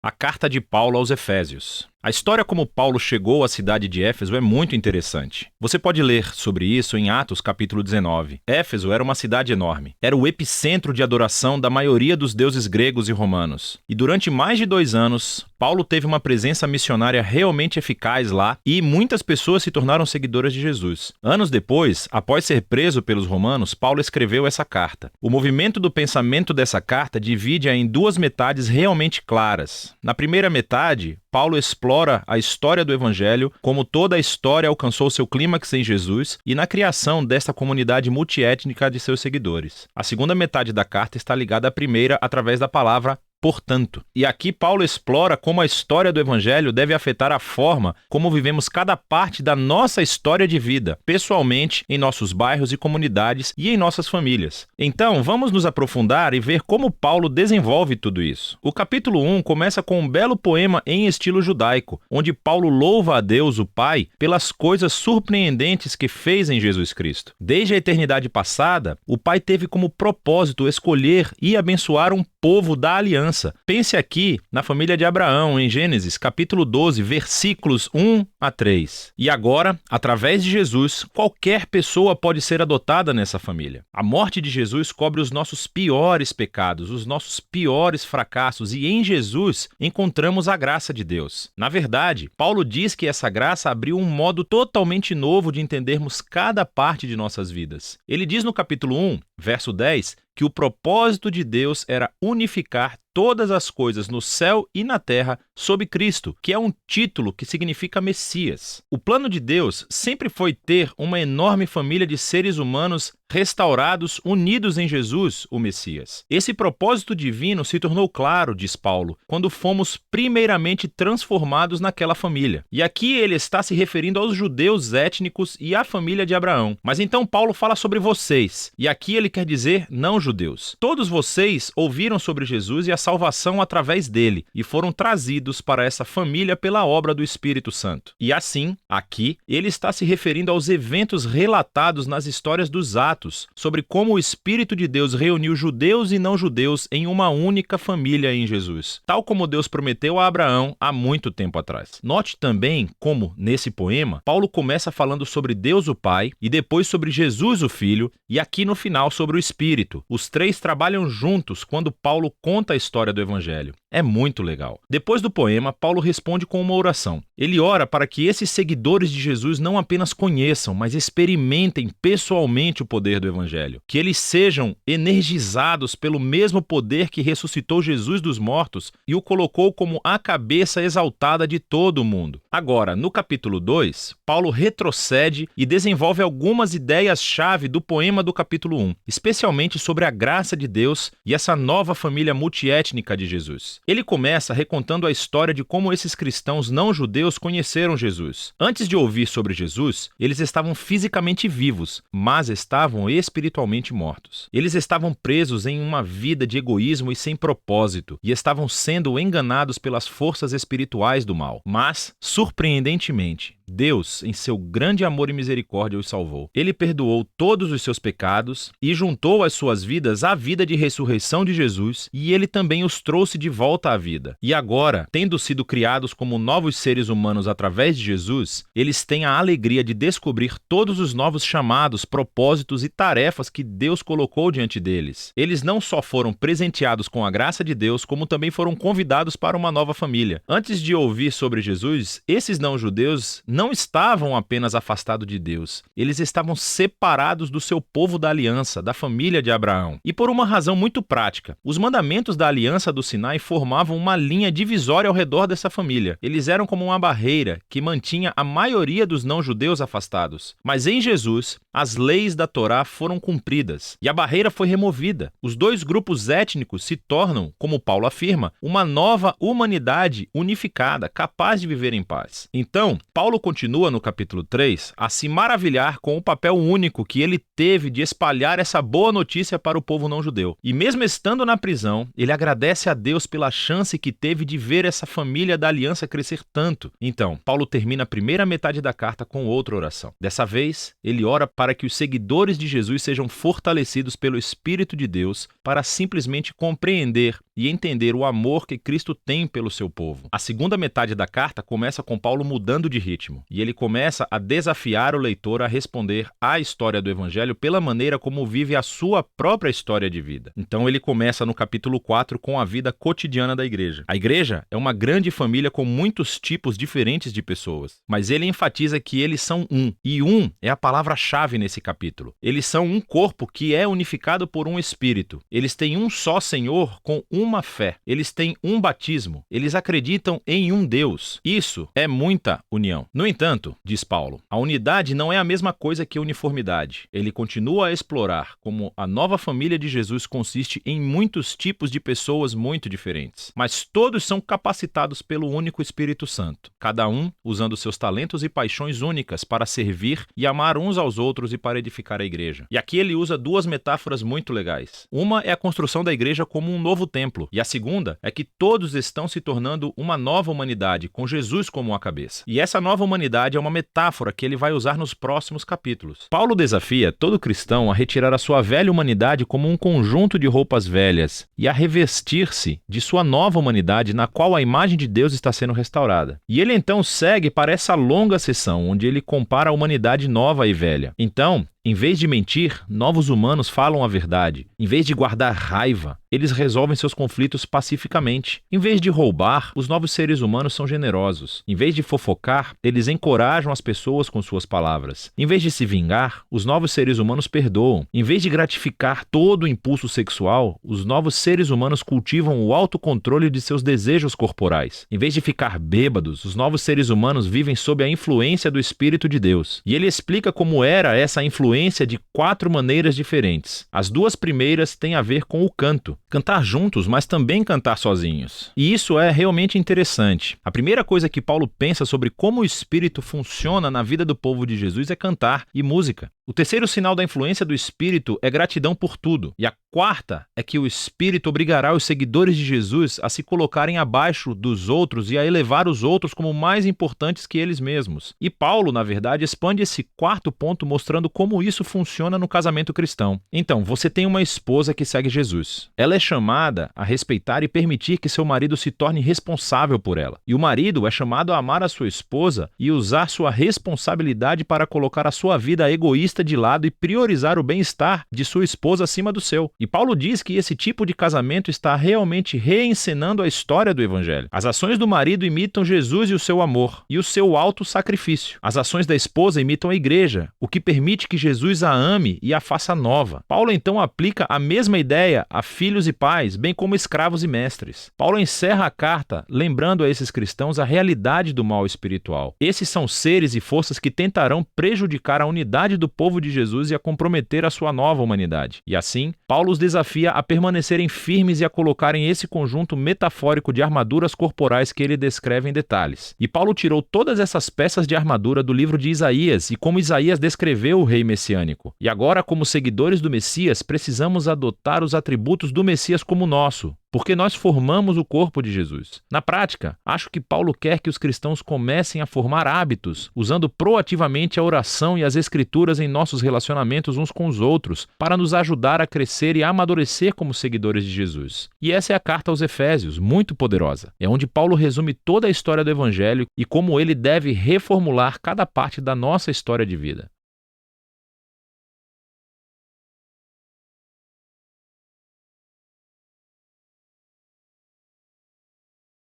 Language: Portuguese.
A carta de Paulo aos Efésios. A história como Paulo chegou à cidade de Éfeso é muito interessante. Você pode ler sobre isso em Atos capítulo 19. Éfeso era uma cidade enorme. Era o epicentro de adoração da maioria dos deuses gregos e romanos. E durante mais de 2 anos, Paulo teve uma presença missionária realmente eficaz lá e muitas pessoas se tornaram seguidoras de Jesus. Anos depois, após ser preso pelos romanos, Paulo escreveu essa carta. O movimento do pensamento dessa carta divide-a em 2 metades realmente claras. Na primeira metade, Paulo explora a história do Evangelho, como toda a história alcançou seu clímax em Jesus e na criação desta comunidade multiétnica de seus seguidores. A segunda metade da carta está ligada à primeira através da palavra portanto. E aqui Paulo explora como a história do Evangelho deve afetar a forma como vivemos cada parte da nossa história de vida, pessoalmente, em nossos bairros e comunidades e em nossas famílias. Então, vamos nos aprofundar e ver como Paulo desenvolve tudo isso. O capítulo 1 começa com um belo poema em estilo judaico, onde Paulo louva a Deus, o Pai, pelas coisas surpreendentes que fez em Jesus Cristo. Desde a eternidade passada, o Pai teve como propósito escolher e abençoar um povo da aliança. Pense aqui na família de Abraão, em Gênesis, capítulo 12, versículos 1 a 3. E agora, através de Jesus, qualquer pessoa pode ser adotada nessa família. A morte de Jesus cobre os nossos piores pecados, os nossos piores fracassos, e em Jesus encontramos a graça de Deus. Na verdade, Paulo diz que essa graça abriu um modo totalmente novo de entendermos cada parte de nossas vidas. Ele diz no capítulo 1, verso 10, que o propósito de Deus era unificar todas as coisas no céu e na terra sob Cristo, que é um título que significa Messias. O plano de Deus sempre foi ter uma enorme família de seres humanos restaurados, unidos em Jesus, o Messias. Esse propósito divino se tornou claro, diz Paulo, quando fomos primeiramente transformados naquela família. E aqui ele está se referindo aos judeus étnicos e à família de Abraão. Mas então Paulo fala sobre vocês, e aqui ele quer dizer não-judeus. Todos vocês ouviram sobre Jesus e a salvação através dele, e foram trazidos para essa família pela obra do Espírito Santo. E assim, aqui, ele está se referindo aos eventos relatados nas histórias dos Atos, sobre como o Espírito de Deus reuniu judeus e não-judeus em uma única família em Jesus, tal como Deus prometeu a Abraão há muito tempo atrás. Note também como, nesse poema, Paulo começa falando sobre Deus o Pai, e depois sobre Jesus o Filho, e aqui no final sobre o Espírito. Os 3 trabalham juntos quando Paulo conta a história do Evangelho. É muito legal. Depois do poema, Paulo responde com uma oração. Ele ora para que esses seguidores de Jesus não apenas conheçam, mas experimentem pessoalmente o poder do Evangelho. Que eles sejam energizados pelo mesmo poder que ressuscitou Jesus dos mortos e o colocou como a cabeça exaltada de todo o mundo. Agora, no capítulo 2, Paulo retrocede e desenvolve algumas ideias-chave do poema do capítulo 1, especialmente sobre a graça de Deus e essa nova família multiétnica de Jesus. Ele começa recontando a história de como esses cristãos não-judeus conheceram Jesus. Antes de ouvir sobre Jesus, eles estavam fisicamente vivos, mas estavam espiritualmente mortos. Eles estavam presos em uma vida de egoísmo e sem propósito, e estavam sendo enganados pelas forças espirituais do mal. Mas, surpreendentemente, Deus, em seu grande amor e misericórdia, os salvou. Ele perdoou todos os seus pecados e juntou as suas vidas à vida de ressurreição de Jesus, e ele também os trouxe de volta à vida. E agora, tendo sido criados como novos seres humanos através de Jesus, eles têm a alegria de descobrir todos os novos chamados, propósitos e tarefas que Deus colocou diante deles. Eles não só foram presenteados com a graça de Deus, como também foram convidados para uma nova família. Antes de ouvir sobre Jesus, esses não-judeus não estavam apenas afastados de Deus, eles estavam separados do seu povo da aliança, da família de Abraão. E por uma razão muito prática, os mandamentos da aliança do Sinai formavam uma linha divisória ao redor dessa família. Eles eram como uma barreira que mantinha a maioria dos não-judeus afastados. Mas em Jesus, as leis da Torá foram cumpridas e a barreira foi removida. Os 2 grupos étnicos se tornam, como Paulo afirma, uma nova humanidade unificada, capaz de viver em paz. Então, Paulo continua no capítulo 3 a se maravilhar com o papel único que ele teve de espalhar essa boa notícia para o povo não-judeu. E mesmo estando na prisão, ele agradece a Deus pela chance que teve de ver essa família da aliança crescer tanto. Então, Paulo termina a primeira metade da carta com outra oração. Dessa vez, ele ora para que os seguidores de Jesus sejam fortalecidos pelo Espírito de Deus para simplesmente compreender e entender o amor que Cristo tem pelo seu povo. A segunda metade da carta começa com Paulo mudando de ritmo, e ele começa a desafiar o leitor a responder à história do Evangelho pela maneira como vive a sua própria história de vida. Então ele começa no capítulo 4 com a vida cotidiana da igreja. A igreja é uma grande família com muitos tipos diferentes de pessoas, mas ele enfatiza que eles são um, e um é a palavra-chave nesse capítulo. Eles são um corpo que é unificado por um espírito. Eles têm um só Senhor com uma fé. Eles têm um batismo. Eles acreditam em um Deus. Isso é muita união. No entanto, diz Paulo, a unidade não é a mesma coisa que uniformidade. Ele continua a explorar como a nova família de Jesus consiste em muitos tipos de pessoas muito diferentes, mas todos são capacitados pelo único Espírito Santo, cada um usando seus talentos e paixões únicas para servir e amar uns aos outros e para edificar a igreja. E aqui ele usa duas metáforas muito legais. Uma é a construção da igreja como um novo templo, e a segunda é que todos estão se tornando uma nova humanidade, com Jesus como a cabeça. E essa nova humanidade é uma metáfora que ele vai usar nos próximos capítulos. Paulo desafia todo cristão a retirar a sua velha humanidade como um conjunto de roupas velhas e a revestir-se de sua nova humanidade na qual a imagem de Deus está sendo restaurada. E ele então segue para essa longa sessão onde ele compara a humanidade nova e velha. Então, em vez de mentir, novos humanos falam a verdade. Em vez de guardar raiva, eles resolvem seus conflitos pacificamente. Em vez de roubar, os novos seres humanos são generosos. Em vez de fofocar, eles encorajam as pessoas com suas palavras. Em vez de se vingar, os novos seres humanos perdoam. Em vez de gratificar todo o impulso sexual, os novos seres humanos cultivam o autocontrole de seus desejos corporais. Em vez de ficar bêbados, os novos seres humanos vivem sob a influência do Espírito de Deus. E ele explica como era essa influência de 4 maneiras diferentes. As 2 primeiras têm a ver com o canto. Cantar juntos, mas também cantar sozinhos. E isso é realmente interessante. A primeira coisa que Paulo pensa sobre como o Espírito funciona na vida do povo de Jesus é cantar e música. O terceiro sinal da influência do Espírito é gratidão por tudo. E a quarta é que o Espírito obrigará os seguidores de Jesus a se colocarem abaixo dos outros e a elevar os outros como mais importantes que eles mesmos. E Paulo, na verdade, expande esse quarto ponto mostrando como isso funciona no casamento cristão. Então, você tem uma esposa que segue Jesus. Ela é chamada a respeitar e permitir que seu marido se torne responsável por ela. E o marido é chamado a amar a sua esposa e usar sua responsabilidade para colocar a sua vida egoísta de lado e priorizar o bem-estar de sua esposa acima do seu. E Paulo diz que esse tipo de casamento está realmente reencenando a história do Evangelho. As ações do marido imitam Jesus e o seu amor, e o seu auto-sacrifício. As ações da esposa imitam a igreja, o que permite que Jesus a ame e a faça nova. Paulo então aplica a mesma ideia a filhos e pais, bem como escravos e mestres. Paulo encerra a carta lembrando a esses cristãos a realidade do mal espiritual. Esses são seres e forças que tentarão prejudicar a unidade do povo de Jesus e a comprometer a sua nova humanidade. E assim, Paulo os desafia a permanecerem firmes e a colocarem esse conjunto metafórico de armaduras corporais que ele descreve em detalhes. E Paulo tirou todas essas peças de armadura do livro de Isaías e como Isaías descreveu o rei messiânico. E agora, como seguidores do Messias, precisamos adotar os atributos do Messias como nosso, porque nós formamos o corpo de Jesus. Na prática, acho que Paulo quer que os cristãos comecem a formar hábitos, usando proativamente a oração e as escrituras em nossos relacionamentos uns com os outros, para nos ajudar a crescer e a amadurecer como seguidores de Jesus. E essa é a carta aos Efésios, muito poderosa. É onde Paulo resume toda a história do Evangelho e como ele deve reformular cada parte da nossa história de vida.